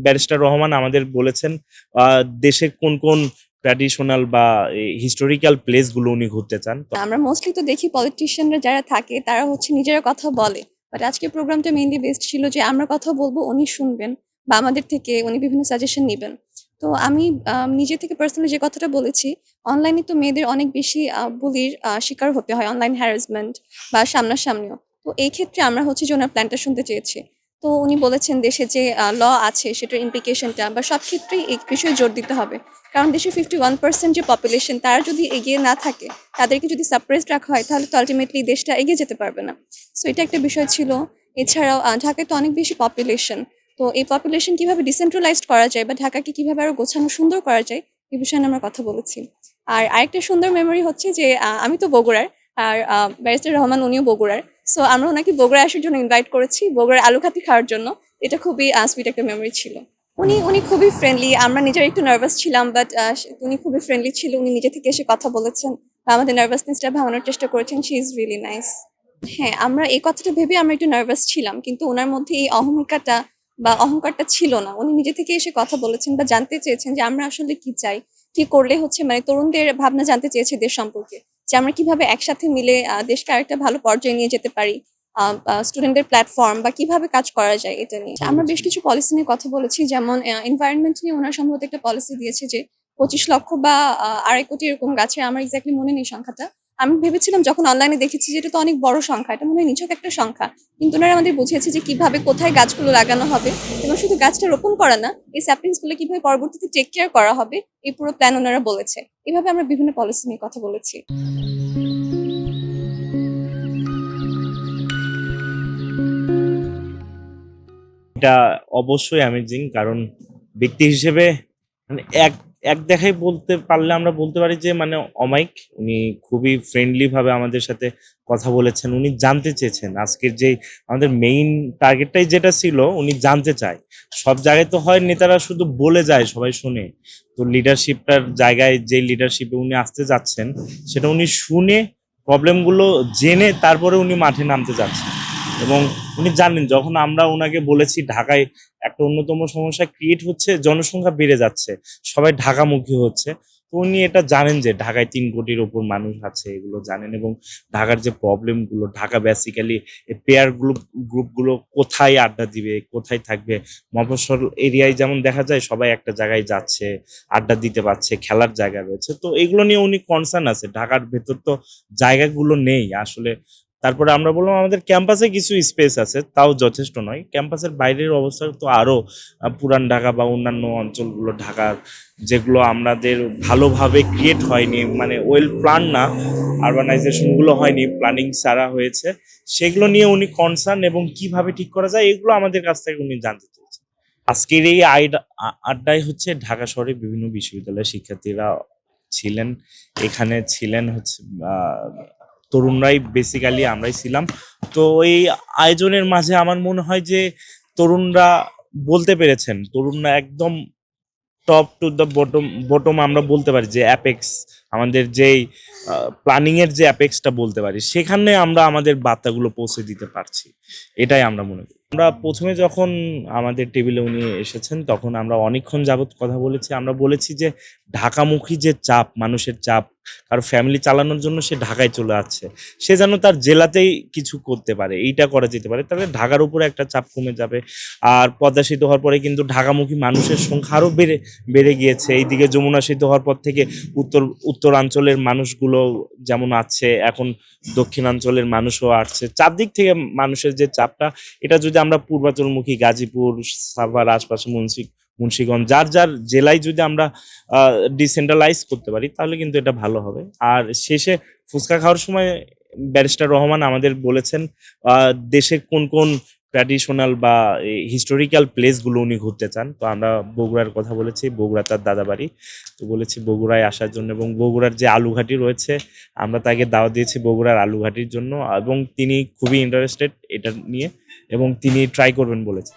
Barrister Rahman আমাদের বলেছেন দেশের কোন কোন ট্র্যাডিশনাল বা হিস্টোরিক্যাল প্লেস গুলো উনি ঘুরতে চান। আমরা মোস্টলি তো দেখি পলিটিশিয়ানরা যারা থাকে তারা হচ্ছে নিজেরা কথা বলে, বাট আজকের প্রোগ্রামটা মেইনলি বেসড ছিল যে আমরা কথা বলবো, উনি শুনবেন বা আমাদের থেকে উনি বিভিন্ন সাজেশন নেবেন। তো আমি নিজে থেকে পার্সোনালি যে কথাটা বলেছি, অনলাইনে তো মেয়েদের অনেক বেশি বুলির শিকার হতে হয়, অনলাইন হ্যারাসমেন্ট বা সামনাসামনিও। তো এই ক্ষেত্রে আমরা হচ্ছে যে ওনার প্ল্যানটা শুনতে চেয়েছি। তো উনি বলেছেন দেশে যে ল আছে সেটার ইমপ্লিকেশনটা বা সব ক্ষেত্রেই এই বিষয়ে জোর দিতে হবে। কারণ দেশে 51% যে পপুলেশন তারা যদি এগিয়ে না থাকে, তাদেরকে যদি সাপ্রেসড রাখা হয়, তাহলে তো আলটিমেটলি দেশটা এগিয়ে যেতে পারবে না। সো এটা একটা বিষয় ছিল। এছাড়াও ঢাকায় তো অনেক বেশি পপুলেশন। তো এই পপুলেশন কিভাবে ডিসেন্ট্রালাইজড করা যায় বা ঢাকাকে কিভাবে আরো গোছানো সুন্দর করা যায়, এই বিষয়ে নিয়ে আমরা কথা বলেছি। আর আরেকটা সুন্দর মেমোরি হচ্ছে যে আমি তো বগুড়ার, আর ব্যারিস্টার রহমান উনিও বগুড়ার। সো আমরা ওনাকে বগুড়া আসার জন্য ইনভাইট করেছি, বগুড়ার আলু খাতি খাওয়ার জন্য। এটা খুবই সুইট একটা মেমোরি ছিল। উনি উনি খুবই ফ্রেন্ডলি। আমরা নিজেরা একটু নার্ভাস ছিলাম, বাট উনি খুবই ফ্রেন্ডলি ছিল। উনি নিজে থেকে এসে কথা বলেছেন বা আমাদের নার্ভাসনেসটা ভাঙানোর চেষ্টা করেছেন। She is really nice. হ্যাঁ, আমরা এই কথাটা ভেবে আমরা একটু নার্ভাস ছিলাম, কিন্তু ওনার মধ্যে এই অহংকারটা ছিল না। উনি নিজে থেকে এসে কথা বলেছেন বা জানতে চেয়েছেন যে আমরা আসলে কি চাই, কি করলে হচ্ছে মানে তরুণদের ভাবনা জানতে চেয়েছে দেশ সম্পর্কে, যে আমরা কিভাবে একসাথে মিলে দেশকে আরেকটা ভালো পর্যায়ে নিয়ে যেতে পারি, স্টুডেন্টদের প্ল্যাটফর্ম বা কিভাবে কাজ করা যায় এটা নিয়ে। আমরা বেশ কিছু পলিসি নিয়ে কথা বলেছি, যেমন এনভায়রনমেন্ট নিয়ে ওনার সম্ভবত একটা পলিসি দিয়েছে যে 25 লক্ষ বা 2.5 কোটি এরকম গাছের, আমার এক্স্যাক্টলি মনে নেই সংখ্যাটা। আমি ভেবেছিলাম যখন অনলাইনে দেখেছি যে এটা তো অনেক বড় সংখ্যা, এটা মনে হয় নিছক একটা সংখ্যা, কিন্তু ওনারা আমাদের বুঝিয়েছে যে কিভাবে কোথায় গাছগুলো লাগানো হবে, এবং শুধু গাছটা রোপণ করা না, এই স্যাপলিংস গুলো কিভাবে পরবর্তীতে টেক কেয়ার করা হবে, এই পুরো প্ল্যান ওনারা বলেছে। এভাবে আমরা বিভিন্ন পলিসি নিয়ে কথা বলেছি। এটা অবশ্যই অ্যামেজিং, কারণ ব্যক্তি হিসেবে মানে এক এক দেখায় বলতে পারলে আমরা বলতে পারি যে মানে অমায়িক। উনি খুবই ফ্রেন্ডলি ভাবে আমাদের সাথে কথা বলেছেন। উনি জানতে চেয়েছেন আজকের যে আমাদের মেইন টার্গেটটাই যেটা ছিল, উনি জানতে চায়। সব জায়গায় তো হয় নেতারা শুধু বলে যায়, সবাই শুনে। তো লিডারশিপটার জায়গায় যে লিডারশিপে উনি আসতে যাচ্ছেন, সেটা উনি শুনে প্রবলেমগুলো জেনে তারপরে উনি মাঠে নামতে যাচ্ছেন। এবং উনি জানেন, যখন আমরা ওনাকে বলেছি ঢাকায় একটা অন্যতম সমস্যা ক্রিয়েট হচ্ছে, জনসংখ্যা বেড়ে যাচ্ছে, সবাই ঢাকামুখী হচ্ছে। তো উনি এটা জানেন যে ঢাকায় 3 কোটির ওপর মানুষ আছে, এগুলো জানেন। এবং ঢাকার যে প্রবলেমগুলো, ঢাকা বেসিক্যালি পেয়ার গ্রুপগুলো কোথায় আড্ডা দিবে, কোথায় থাকবে। মফস্বল এরিয়ায় যেমন দেখা যায় সবাই একটা জায়গায় যাচ্ছে, আড্ডা দিতে পারছে, খেলার জায়গা রয়েছে। তো এগুলো নিয়ে উনি কনসার্ন আছে। ঢাকার ভেতর তো জায়গাগুলো নেই আসলে। তারপরে আমরা বললাম আমাদের ক্যাম্পাসে কিছু স্পেস আছে, তাও যথেষ্ট নয়। ক্যাম্পাসের বাইরের অবস্থা তো আরো পুরান ঢাকা বা অন্যান্য অঞ্চলগুলো ঢাকার, যেগুলো আমাদের ভালোভাবে ক্রিয়েট হয়নি, মানে ওয়েল প্ল্যান না, আরবানাইজেশন গুলো হয়নি, প্ল্যানিং ছাড়া হয়েছে। সেগুলো নিয়ে উনি কনসার্ন, এবং কিভাবে ঠিক করা যায় এগুলো আমাদের কাছ থেকে উনি জানতে চেয়েছেন। আজকের এই আড্ডায় হচ্ছে ঢাকা শহরে বিভিন্ন বিশ্ববিদ্যালয়ের শিক্ষার্থীরা ছিলেন। এখানে ছিলেন হচ্ছে তরুণরাই, বেসিক্যালি আমরাই ছিলাম। তো এই আয়োজনের মাঝে আমার মনে হয় যে তরুণরা বলতে পেরেছেন, তরুণরা একদম top to the bottom bottom আমরা বলতে পারি যে অ্যাপেক্স, আমাদের যেই প্ল্যানিং এর যে অ্যাপেক্সটা বলতে পারি, সেখানে আমরা আমাদের বার্তাগুলো পৌঁছে দিতে পারছি। এটাই আমরা মনে করি। আমরা প্রথমে যখন আমাদের টেবিলে উনি এসেছেন, তখন আমরা অনেকক্ষণ যাবত কথা বলেছি। আমরা বলেছি যে ঢাকামুখী যে চাপ, মানুষের চাপ, কারো ফ্যামিলি চালানোর জন্য সে ঢাকায় চলে আসছে, সে যেন তার জেলাতেই কিছু করতে পারে, এইটা করা যেতে পারে, তাহলে ঢাকার উপরে একটা চাপ কমে যাবে। আর পদ্মা সেতু হওয়ার পরে কিন্তু ঢাকামুখী মানুষের সংখ্যা আরও বেড়ে গিয়েছে। এইদিকে যমুনা সেতু হওয়ার পর থেকে উত্তরাঞ্চলের মানুষগুলো যেমন আছে, এখন দক্ষিণাঞ্চলের মানুষও আসছে। চারদিক থেকে মানুষের যে চাপটা, এটা যদি আমরা পূর্বাঞ্চলমুখী গাজীপুর, সাভার, আশপাশে মুন্সিগঞ্জ, যার যার জেলায় যদি আমরা ডিসেন্ট্রালাইজ করতে পারি, তাহলে কিন্তু এটা ভালো হবে। আর শেষে ফুচকা খাওয়ার সময় ব্যারিস্টার রহমান আমাদের বলেছেন দেশের কোন কোন ট্র্যাডিশনাল বা হিস্টোরিক্যাল প্লেসগুলো উনি ঘুরতে চান। তো আমরা বগুড়ার কথা বলেছি, বগুড়া তার দাদা বাড়ি। তো বলেছি বগুড়ায় আসার জন্য, এবং বগুড়ার যে আলুঘাটি রয়েছে, আমরা তাকে দাওয়াত দিয়েছি বগুড়ার আলুঘাটির জন্য, এবং তিনি খুবই ইন্টারেস্টেড এটা নিয়ে, এবং তিনি ট্রাই করবেন বলেছে।